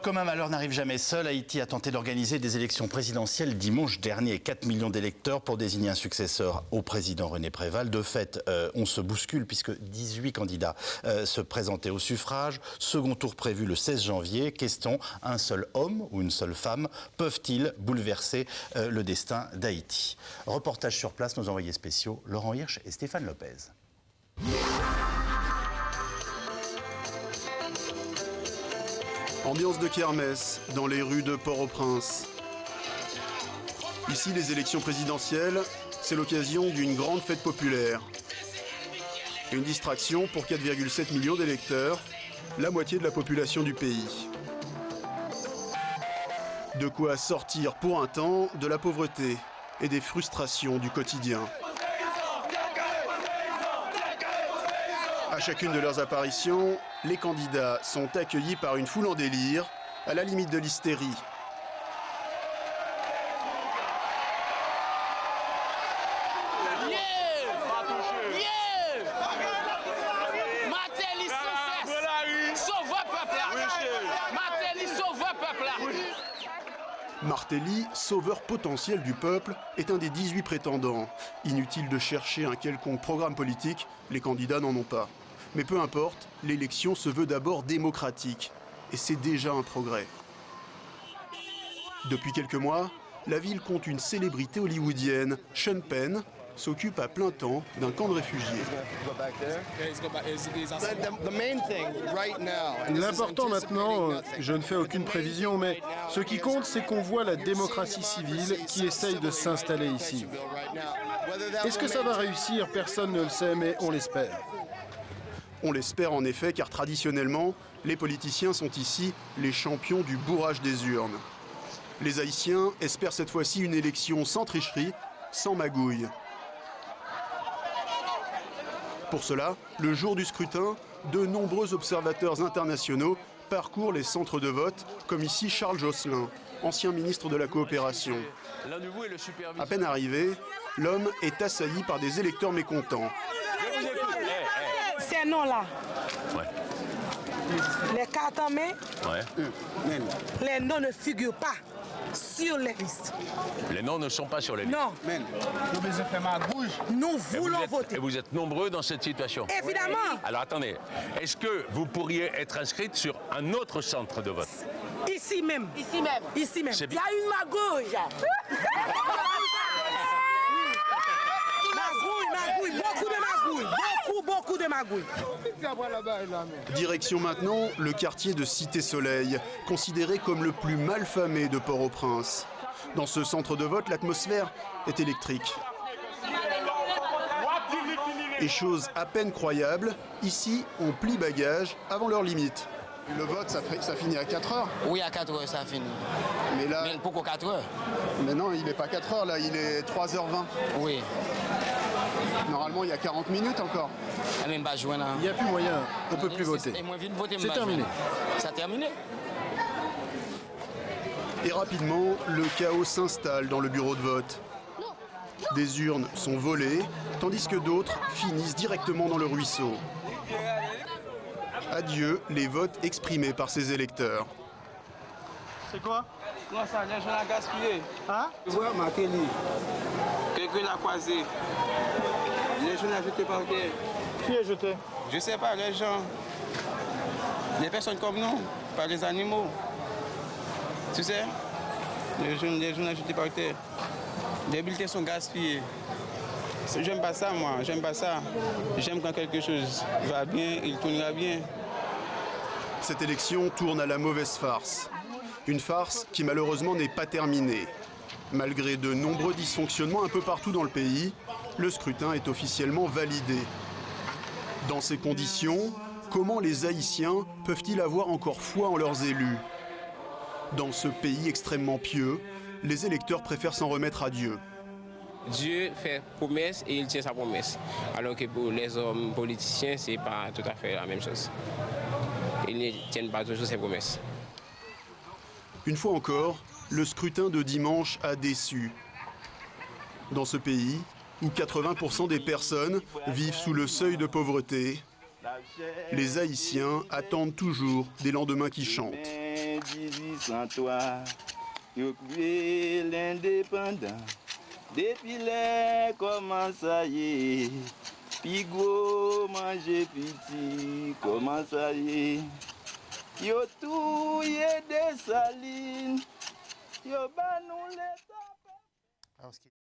Comme un malheur n'arrive jamais seul, Haïti a tenté d'organiser des élections présidentielles dimanche dernier. 4 millions d'électeurs pour désigner un successeur au président René Préval. De fait, on se bouscule puisque 18 candidats se présentaient au suffrage. Second tour prévu le 16 janvier. Question, un seul homme ou une seule femme peuvent-ils bouleverser le destin d'Haïti? Reportage sur place, nos envoyés spéciaux Laurent Hirsch et Stéphane Lopez. Ambiance de kermesse dans les rues de Port-au-Prince. Ici, les élections présidentielles, c'est l'occasion d'une grande fête populaire. Une distraction pour 4,7 millions d'électeurs, la moitié de la population du pays. De quoi sortir pour un temps de la pauvreté et des frustrations du quotidien. À chacune de leurs apparitions, les candidats sont accueillis par une foule en délire, à la limite de l'hystérie. Martelly, sauveur potentiel du peuple, est un des 18 prétendants. Inutile de chercher un quelconque programme politique, les candidats n'en ont pas. Mais peu importe, l'élection se veut d'abord démocratique. Et c'est déjà un progrès. Depuis quelques mois, la ville compte une célébrité hollywoodienne. Sean Penn s'occupe à plein temps d'un camp de réfugiés. L'important maintenant, je ne fais aucune prévision, mais ce qui compte, c'est qu'on voit la démocratie civile qui essaye de s'installer ici. Est-ce que ça va réussir? Personne ne le sait, mais on l'espère. On l'espère en effet, car traditionnellement, les politiciens sont ici les champions du bourrage des urnes. Les Haïtiens espèrent cette fois-ci une élection sans tricherie, sans magouille. Pour cela, le jour du scrutin, de nombreux observateurs internationaux parcourent les centres de vote, comme ici Charles Josselin, ancien ministre de la Coopération. À peine arrivé, l'homme est assailli par des électeurs mécontents. Ces noms-là, Ouais. les cartes en main, Ouais. les noms ne figurent pas sur les listes. Les noms ne sont pas sur les listes. Non. Nous voulons voter. Et vous êtes nombreux dans cette situation. Évidemment. Alors attendez, est-ce que vous pourriez être inscrite sur un autre centre de vote? Ici même. Ici même. Ici même. C'est Il y a une magouille. Magouille, beaucoup de magouilles. Beaucoup de magouilles. Direction maintenant le quartier de Cité-Soleil, considéré comme le plus malfamé de Port-au-Prince. Dans ce centre de vote, l'atmosphère est électrique. Et chose à peine croyable, ici, on plie bagages avant leur limite. Le vote, ça finit à 4 heures. Oui, à 4 heures, ça finit. Mais là, Mais pourquoi 4 heures? mais non, il n'est pas 4 heures, là, il est 3h20. Oui. Normalement, il y a 40 minutes encore. Elle même pas joué là. Il n'y a plus moyen, on ne peut plus voter. C'est terminé. Ça a terminé. Et rapidement, le chaos s'installe dans le bureau de vote. Des urnes sont volées, tandis que d'autres finissent directement dans le ruisseau. Adieu les votes exprimés par ces électeurs. C'est quoi? Non, ça, les gens ont gaspillé. Hein? Ouais, Martelly. Quelqu'un l'a croisé. Les gens l'ont jeté par terre. Qui est jeté? Je sais pas, les gens. Les personnes comme nous, pas les animaux. Tu sais? Les gens l'ont jeté par terre. Les bulletins sont gaspillés. J'aime pas ça, moi. J'aime pas ça. J'aime quand quelque chose va bien, il tournera bien. Cette élection tourne à la mauvaise farce. Une farce qui malheureusement n'est pas terminée. Malgré de nombreux dysfonctionnements un peu partout dans le pays, le scrutin est officiellement validé. Dans ces conditions, comment les Haïtiens peuvent-ils avoir encore foi en leurs élus? Dans ce pays extrêmement pieux, les électeurs préfèrent s'en remettre à Dieu. Dieu fait promesse et il tient sa promesse. Alors que pour les hommes politiciens, ce n'est pas tout à fait la même chose. Ils ne tiennent pas toujours ses promesses. Une fois encore, le scrutin de dimanche a déçu. Dans ce pays, où 80% des personnes vivent sous le seuil de pauvreté, Les Haïtiens attendent toujours des lendemains qui chantent. 1803, yo créé l'indépendant. Depuis les comment ça y est, pigo manger petit, comment ça y est. Yo tout y est des salines, yo ba nous les tapes.